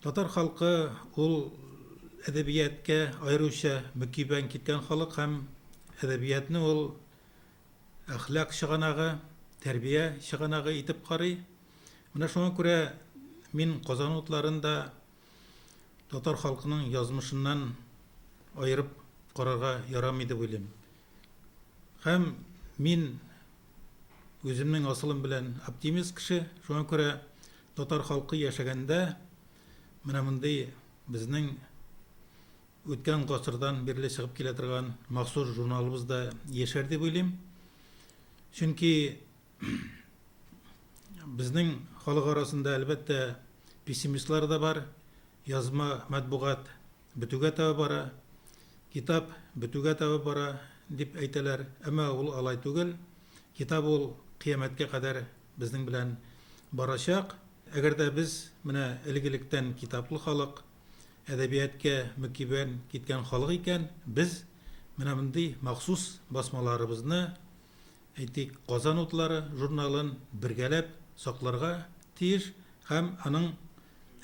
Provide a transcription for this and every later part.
Татар халкы ул әдәбиятка аеруча мөкибән киткән халык һәм әдәбиятны ул әхлак чыганагы, тәрбия чыганагы итеп карый. Менә шуңа күрә мин Казан утларында татар халкының язмышыннан айырып карарга ярамый дип уйлыйм. Һәм мин үземнең асылым белән оптимист кеше, шуңа күрә татар халкы яшәгәндә менә мондый безнең үткән гасырдан бирле чыгып килә торган махсус журналыбыз да яшәр дип уйлыйм. Чөнки безнең халык арасында әлбәттә пессимистлар да бар. Язма матбугат бетүгә таба бара, китап бетүгә таба бара дип әйтәләр. Әмма ул алай түгел. Китап ул кыямәткә кадәр безнең белән барачак. Әгәр дә без менә элек-электән китаплы халык, әдәбиятка мөкибән киткән халык икән, без менә мондый махсус басмаларыбызны, әйтик, Казан утлары журналын бергәләп сакларга тиеш һәм аның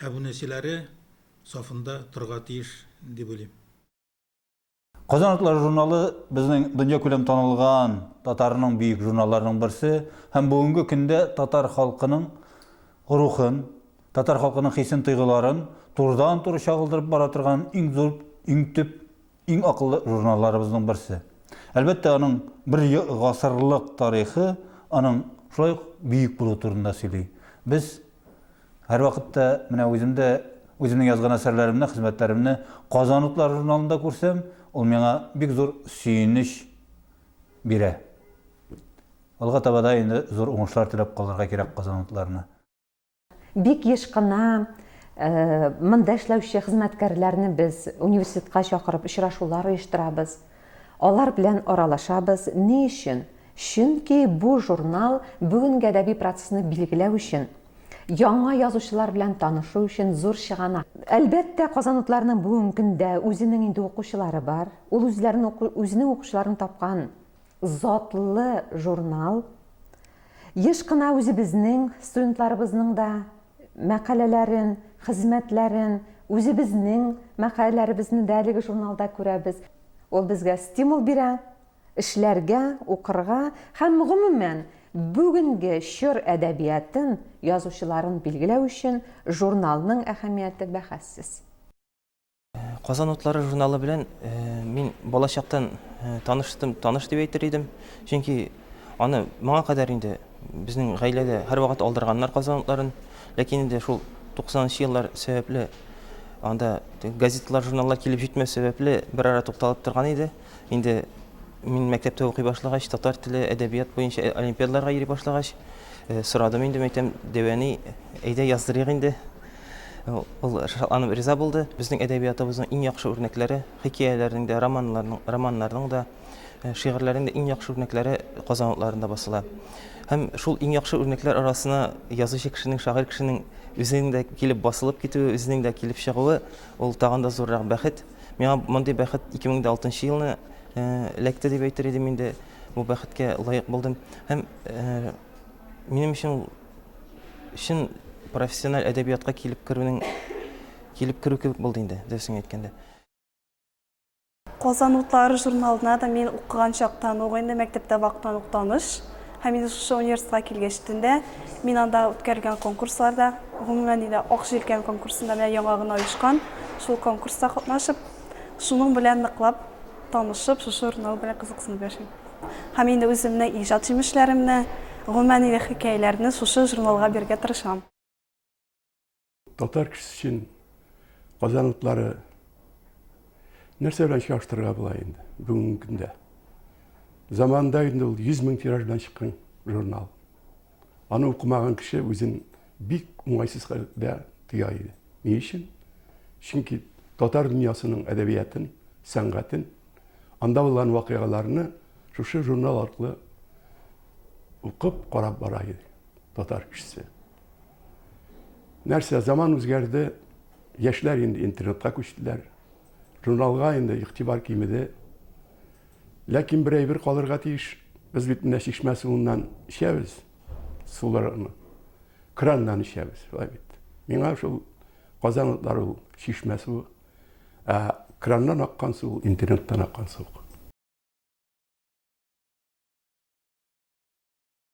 әбүнәчеләре сафында торга тиеш дип уйлыйм. Казан утлары журналы безнең дөнья күләм танылган татарның бөек журналларының берсе һәм бүгенге көндә татар халкының рухын, татар халкының хисен тойгыларын турыдан-туры чагылдырып бара торган иң зур, иң төп, иң акыллы журналларыбызның берсе. Әлбәттә, аның бер гасырлык тарихы аның шулай бөек булу турында сөйли. Без һәр вакытта менә үземнең язган әсәрләремне, хезмәтләремне Казан утлары журналында күрсәм, ул миңа бик зур сөенеч бирә. Алга таба да инде зур уңышлар теләп калырга кирәк Казан утларына. Бик еш кына монда эшләүче хезмәткәрләрне без университетка чакырып очрашулар оештырабыз. Алар белән аралашабыз. Ни өчен? Чөнки бу журнал бүгенге әдәби процессны билгеләү өчен, яңа язучылар белән танышу өчен зур чыганак. Әлбәттә, Казан утларының бүгенге көндә үзенең инде укучылары бар. Ул үзенең укучыларын тапкан затлы журнал. Еш кына үзебезнең студентларыбызның да мәкаләләрен, хезмәтләрен, үзебезнең мәкаләләребезне дә әлеге журналда күрәбез. Ул безгә стимул бирә, эшләргә, укырга һәм гомумән бүгенге чор әдәбиятын, язучыларын билгеләү өчен журналның әһәмияте бәхәссез. Казан утлары журналы белән мин балачактан таныш дип әйтер идем. Чөнки аны моңа кадәр инде безнең гаиләдә һәр вакыт алдырганнар Казан утларын. Ләкин инде шул 90-нчы еллар сәбәпле анда газеталар, журналлар килеп җитмәү сәбәпле бер ара тукталып торган иде. Инде мин мәктәптә укый башлагач, татар теле, әдәбият буенча олимпиадаларга йөри башлагач, сорадым инде мәктәп дәвәни, әйдә яздырыйк инде. Ул шатланып риза булды. Безнең әдәбиятыбызның иң яхшы үрнәкләре, хикәяләрнең дә, романнарның да, шигырьләрнең дә иң яхшы үрнәкләре Казан утларында басыла. Һәм шул иң яхшы үрнәкләр арасына язучы кешенең, шагыйрь кешенең үзенең дә килеп басылып китүе, үзенең дә килеп чыгуы, ул тагын да зуррак бәхет. Миңа мондый бәхет 2006 елны эләкте дип әйтер идем инде. Бу бәхеткә лаек булдым. Һәм минем өчен профессиональ әдәбиятка килеп керү кебек булды инде, дөресен әйткәндә. Казан утлары журналына да мен укыган чактан ук инде мәктәптә вакыттан ук таныш. Һәм инде шушы университетка килгәчтендә мин анда үткәргән конкурсларда, гомумән инде Ак җилкән конкурсында менә яңа гына оешкан, шул конкурста катнашып, шуның белән ныклап танышып, шушы журнал белән кызыксынып яшим. Һәм инде үземнең иҗат җимешләремне, гомумән инде хикәяләрне шушы журналга бирергә тырышам. Татар кешесе өчен Казан утлары нәрсә белән чагыштырырга була инде бүгенге көндә. Заманда инде ул 100 мең тираж белән чыккан журнал. Аны укымаган кеше үзен бик уңайсыз хәлдә тоя иде. Ни өчен? Чөнки татар дөньясының әдәбиятын, сәнгатен, анда булган вакыйгаларны шушы журнал аркылы укып, карап бара иде татар кешесе. Нәрсә, заман үзгәрде, яшьләр инде интернетка күчтеләр. Журналга инде игътибар кимеде. Ләкин бер әйбер калырга тиеш. Без бит менә Чишмә суыннан эчәбез. Суларны краннан эчәбез, шулай бит. Миңа шул Казан утлары ул чишмә суы, краннан аккан су ул интернеттан аккан су.